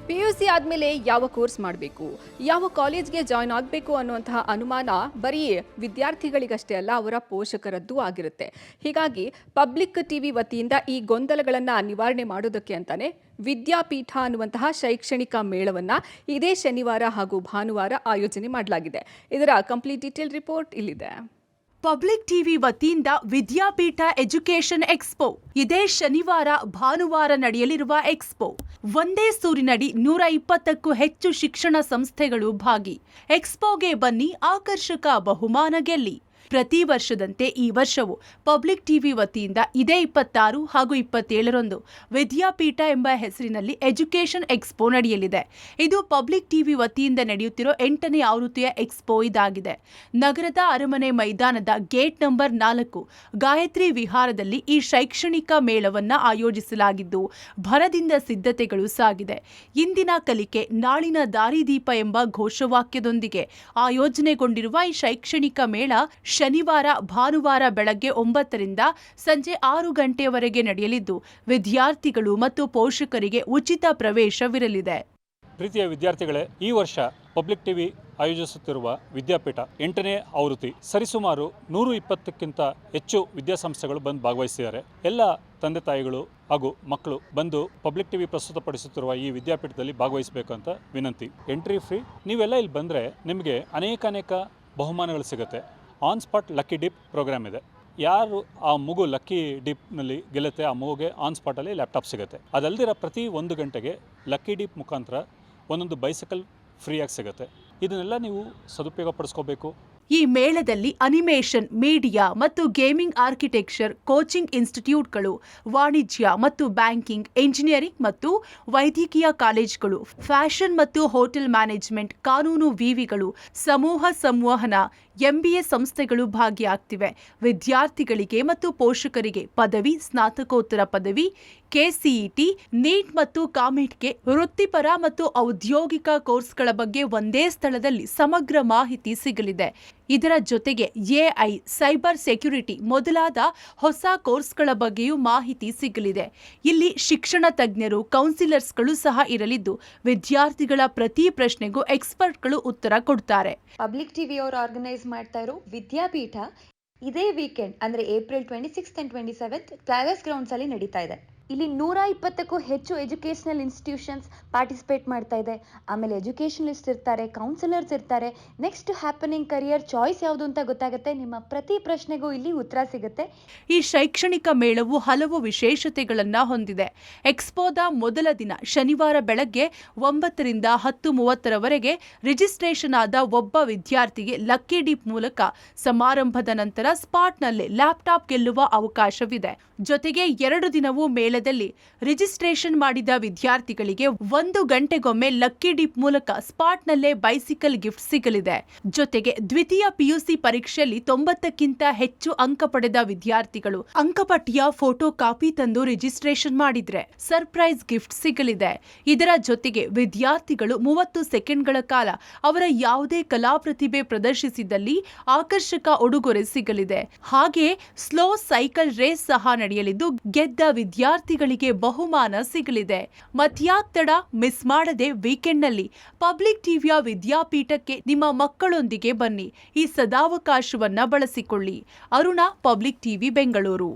PUC ಆದಮೇಲೆ ಯಾವ course ಮಾಡಬೇಕು, ಯಾವ ಕಾಲೇಜ್ಗೆ ಜಾಯ್ನ್ ಆಗಬೇಕು ಅನ್ನುವಂತಹ ಅನುಮಾನ ಬರೀ ವಿದ್ಯಾರ್ಥಿಗಳಿಗಷ್ಟೇ ಅಲ್ಲ, ಅವರ ಪೋಷಕರದ್ದು ಆಗಿರುತ್ತೆ. ಹೀಗಾಗಿ ಪಬ್ಲಿಕ್ ಟಿವಿ ವತಿಯಿಂದ ಈ ಗೊಂದಲಗಳನ್ನು ನಿವಾರಣೆ ಮಾಡೋದಕ್ಕೆ ಅಂತಾನೆ ವಿದ್ಯಾಪೀಠ ಅನ್ನುವಂತಹ ಶೈಕ್ಷಣಿಕ ಮೇಳವನ್ನು ಇದೇ ಶನಿವಾರ ಹಾಗೂ ಭಾನುವಾರ ಆಯೋಜನೆ ಮಾಡಲಾಗಿದೆ. ಇದರ ಕಂಪ್ಲೀಟ್ ಡೀಟೇಲ್ ರಿಪೋರ್ಟ್ ಇಲ್ಲಿದೆ. ಪಬ್ಲಿಕ್ ಟಿವಿ ವತಿಯಿಂದ ವಿದ್ಯಾಪೀಠ ಎಜುಕೇಷನ್ ಎಕ್ಸ್ಪೋ ಇದೇ ಶನಿವಾರ ಭಾನುವಾರ ನಡೆಯಲಿರುವ ಎಕ್ಸ್ಪೋ. ಒಂದೇ ಸೂರಿನಡಿ 120ಕ್ಕೂ ಹೆಚ್ಚು ಶಿಕ್ಷಣ ಸಂಸ್ಥೆಗಳು ಭಾಗಿ. ಎಕ್ಸ್ಪೋಗೆ ಬನ್ನಿ, ಆಕರ್ಷಕ ಬಹುಮಾನ ಗೆಲ್ಲಿ. ಪ್ರತಿ ವರ್ಷದಂತೆ ಈ ವರ್ಷವೂ ಪಬ್ಲಿಕ್ ಟಿವಿ ವತಿಯಿಂದ ಇದೇ 26 ಹಾಗೂ 27ರಂದು ವಿದ್ಯಾಪೀಠ ಎಂಬ ಹೆಸರಿನಲ್ಲಿ ಎಜುಕೇಷನ್ ಎಕ್ಸ್ಪೋ ನಡೆಯಲಿದೆ. ಇದು ಪಬ್ಲಿಕ್ ಟಿವಿ ವತಿಯಿಂದ ನಡೆಯುತ್ತಿರೋ 8ನೇ ಆವೃತ್ತಿಯ ಎಕ್ಸ್ಪೋ ಇದಾಗಿದೆ. ನಗರದ ಅರಮನೆ ಮೈದಾನದ ಗೇಟ್ ನಂಬರ್ 4 ಗಾಯತ್ರಿ ವಿಹಾರದಲ್ಲಿ ಈ ಶೈಕ್ಷಣಿಕ ಮೇಳವನ್ನ ಆಯೋಜಿಸಲಾಗಿದ್ದು ಭರದಿಂದ ಸಿದ್ಧತೆಗಳು ಸಾಗಿದೆ. ಇಂದಿನ ಕಲಿಕೆ ನಾಳಿನ ದಾರಿದೀಪ ಎಂಬ ಘೋಷವಾಕ್ಯದೊಂದಿಗೆ ಆಯೋಜನೆಗೊಂಡಿರುವ ಈ ಶೈಕ್ಷಣಿಕ ಮೇಳ ಶನಿವಾರ ಭಾನುವಾರ ಬೆಳಗ್ಗೆ 9ರಿಂದ ಸಂಜೆ 6 ಗಂಟೆಯವರೆಗೆ ನಡೆಯಲಿದ್ದು ವಿದ್ಯಾರ್ಥಿಗಳು ಮತ್ತು ಪೋಷಕರಿಗೆ ಉಚಿತ ಪ್ರವೇಶವಿರಲಿದೆ. ಪ್ರೀತಿಯ ವಿದ್ಯಾರ್ಥಿಗಳೇ, ಈ ವರ್ಷ ಪಬ್ಲಿಕ್ ಟಿವಿ ಆಯೋಜಿಸುತ್ತಿರುವ ವಿದ್ಯಾಪೀಠ 8ನೇ ಆವೃತ್ತಿ ಸರಿಸುಮಾರು 120ಕ್ಕಿಂತ ಹೆಚ್ಚು ವಿದ್ಯಾಸಂಸ್ಥೆಗಳು ಬಂದು ಭಾಗವಹಿಸಿದ್ದಾರೆ. ಎಲ್ಲ ತಂದೆ ತಾಯಿಗಳು ಹಾಗೂ ಮಕ್ಕಳು ಬಂದು ಪಬ್ಲಿಕ್ ಟಿವಿ ಪ್ರಸ್ತುತಪಡಿಸುತ್ತಿರುವ ಈ ವಿದ್ಯಾಪೀಠದಲ್ಲಿ ಭಾಗವಹಿಸಬೇಕು ಅಂತ ವಿನಂತಿ. Entry free. ನೀವೆಲ್ಲ ಇಲ್ಲಿ ಬಂದರೆ ನಿಮಗೆ ಅನೇಕ ಬಹುಮಾನಗಳು ಸಿಗುತ್ತೆ. On spot lucky dip program ಇದೆ. ಯಾರು ಆ ಮಗು ಲಕ್ಕಿ ಡಿಪ್ನಲ್ಲಿ ಗೆಲ್ಲುತ್ತೆ ಆ ಮಗುಗೆ ಆನ್ ಸ್ಪಾಟಲ್ಲಿ ಲ್ಯಾಪ್ಟಾಪ್ ಸಿಗುತ್ತೆ. ಅದಲ್ದಿರ ಪ್ರತಿ 1 ಗಂಟೆಗೆ ಲಕ್ಕಿ ಡಿಪ್ ಮುಖಾಂತರ ಒಂದೊಂದು ಬೈಸಿಕಲ್ ಫ್ರೀಯಾಗಿ ಸಿಗುತ್ತೆ. ಇದನ್ನೆಲ್ಲ ನೀವು ಸದುಪಯೋಗ ಪಡಿಸ್ಕೋಬೇಕು. ಈ ಮೇಳದಲ್ಲಿ ಅನಿಮೇಷನ್, ಮೀಡಿಯಾ ಮತ್ತು ಗೇಮಿಂಗ್, ಆರ್ಕಿಟೆಕ್ಚರ್, ಕೋಚಿಂಗ್ ಇನ್ಸ್ಟಿಟ್ಯೂಟ್ಗಳು, ವಾಣಿಜ್ಯ ಮತ್ತು ಬ್ಯಾಂಕಿಂಗ್, ಎಂಜಿನಿಯರಿಂಗ್ ಮತ್ತು ವೈದ್ಯಕೀಯ ಕಾಲೇಜುಗಳು, ಫ್ಯಾಷನ್ ಮತ್ತು ಹೋಟೆಲ್ ಮ್ಯಾನೇಜ್ಮೆಂಟ್, ಕಾನೂನು ವಿವಿಗಳು, ಸಮೂಹ ಸಂವಹನ, MBA ಸಂಸ್ಥೆಗಳು ಭಾಗಿಯಾಗ್ತಿವೆ. ವಿದ್ಯಾರ್ಥಿಗಳಿಗೆ ಮತ್ತು ಪೋಷಕರಿಗೆ ಪದವಿ, ಸ್ನಾತಕೋತ್ತರ ಪದವಿ, KCET, ನೀಟ್ ಮತ್ತು ಕಾಮೆಟ್ಗೆ ವೃತ್ತಿಪರ ಮತ್ತು ಔದ್ಯೋಗಿಕ ಕೋರ್ಸ್ಗಳ ಬಗ್ಗೆ ಒಂದೇ ಸ್ಥಳದಲ್ಲಿ ಸಮಗ್ರ ಮಾಹಿತಿ ಸಿಗಲಿದೆ. ಇದರ ಜೊತೆಗೆ AI, ಸೈಬರ್ ಸೆಕ್ಯುರಿಟಿ ಮೊದಲಾದ ಹೊಸ ಕೋರ್ಸ್ಗಳ ಬಗ್ಗೆಯೂ ಮಾಹಿತಿ ಸಿಗಲಿದೆ. ಇಲ್ಲಿ ಶಿಕ್ಷಣ ತಜ್ಞರು, ಕೌನ್ಸಿಲರ್ಸ್ಗಳು ಸಹ ಇರಲಿದ್ದು ವಿದ್ಯಾರ್ಥಿಗಳ ಪ್ರತಿ ಪ್ರಶ್ನೆಗೂ ಎಕ್ಸ್ಪರ್ಟ್ಗಳು ಉತ್ತರ ಕೊಡ್ತಾರೆ. ಪಬ್ಲಿಕ್ ಟಿವಿ ಅವರು ಆರ್ಗನೈಸ್ ಮಾಡ್ತಾ ಇರೋ ವಿದ್ಯಾಪೀಠ ಇದೇ ವೀಕೆಂಡ್ ಅಂದ್ರೆ April 26th and 27th palace grounds ಅಲ್ಲಿ ನಡೀತಾ ಇದೆ. ಇಲ್ಲಿ 120ಕ್ಕೂ ಹೆಚ್ಚು ಎಜುಕೇಷನಲ್ ಇನ್ಸ್ಟಿಟ್ಯೂಷನ್ಸ್ ಪಾರ್ಟಿಸಿಪೇಟ್ ಮಾಡ್ತಾ ಇದೆ. ಆಮೇಲೆ ಎಜುಕೇಷನಲಿಸ್ಟ್ ಇರ್ತಾರೆ, ಕೌನ್ಸಿಲರ್ಸ್ ಇರ್ತಾರೆ. ನೆಕ್ಸ್ಟ್ ಹ್ಯಾಪನಿಂಗ್ ಕರಿಯರ್ ಚಾಯ್ಸ್ ಯಾವುದು ಅಂತ ಗೊತ್ತಾಗುತ್ತೆ. ನಿಮ್ಮ ಪ್ರತಿ ಪ್ರಶ್ನೆಗೂ ಇಲ್ಲಿ ಉತ್ತರ ಸಿಗುತ್ತೆ. ಈ ಶೈಕ್ಷಣಿಕ ಮೇಳವು ಹಲವು ವಿಶೇಷತೆಗಳನ್ನ ಹೊಂದಿದೆ. ಎಕ್ಸ್ಪೋದ ಮೊದಲ ದಿನ ಶನಿವಾರ ಬೆಳಗ್ಗೆ 9ರಿಂದ 10:30ರವರೆಗೆ ರಿಜಿಸ್ಟ್ರೇಷನ್ ಆದ ಒಬ್ಬ ವಿದ್ಯಾರ್ಥಿಗೆ ಲಕ್ಕಿ ಡಿಪ್ ಮೂಲಕ ಸಮಾರಂಭದ ನಂತರ ಸ್ಪಾಟ್ನಲ್ಲೇ ಲ್ಯಾಪ್ಟಾಪ್ ಗೆಲ್ಲುವ ಅವಕಾಶವಿದೆ. ಜೊತೆಗೆ 2 ದಿನವೂ ಮೇಳದಲ್ಲಿ ರಿಜಿಸ್ಟ್ರೇಷನ್ ಮಾಡಿದ ವಿದ್ಯಾರ್ಥಿಗಳಿಗೆ 1 ಗಂಟೆಗೊಮ್ಮೆ ಲಕ್ಕಿ ಡಿಪ್ ಮೂಲಕ ಸ್ಪಾಟ್ನಲ್ಲೇ ಬೈಸಿಕಲ್ ಗಿಫ್ಟ್ ಸಿಗಲಿದೆ. ಜೊತೆಗೆ ದ್ವಿತೀಯ PUC ಪರೀಕ್ಷೆಯಲ್ಲಿ 90ಕ್ಕಿಂತ ಹೆಚ್ಚು ಅಂಕ ಪಡೆದ ವಿದ್ಯಾರ್ಥಿಗಳು ಅಂಕಪಟ್ಟಿಯ ಫೋಟೋ ಕಾಪಿ ತಂದು ರಿಜಿಸ್ಟ್ರೇಷನ್ ಮಾಡಿದ್ರೆ ಸರ್ಪ್ರೈಸ್ ಗಿಫ್ಟ್ ಸಿಗಲಿದೆ. ಇದರ ಜೊತೆಗೆ ವಿದ್ಯಾರ್ಥಿಗಳು 30 ಸೆಕೆಂಡ್ಗಳ ಕಾಲ ಅವರ ಯಾವುದೇ ಕಲಾ ಪ್ರತಿಭೆ ಪ್ರದರ್ಶಿಸಿದಲ್ಲಿ ಆಕರ್ಷಕ ಉಡುಗೊರೆ ಸಿಗಲಿದೆ. ಹಾಗೆ ಸ್ಲೋ ಸೈಕಲ್ ರೇಸ್ ಸಹ ನಡೆಯಲಿದ್ದು ಗೆದ್ದ ವಿದ್ಯಾರ್ಥಿಗಳಿಗೆ ಬಹುಮಾನ ಸಿಗಲಿದೆ. ಮತ್ಯಾತ್ತಡ ಮಿಸ್ ಮಾಡದೆ ವೀಕೆಂಡ್ನಲ್ಲಿ ಪಬ್ಲಿಕ್ ಟಿವಿಯ ವಿದ್ಯಾಪೀಠಕ್ಕೆ ನಿಮ್ಮ ಮಕ್ಕಳೊಂದಿಗೆ ಬನ್ನಿ. ಈ ಸದಾವಕಾಶವನ್ನ ಬಳಸಿಕೊಳ್ಳಿ. Aruna, public TV, Bengaluru.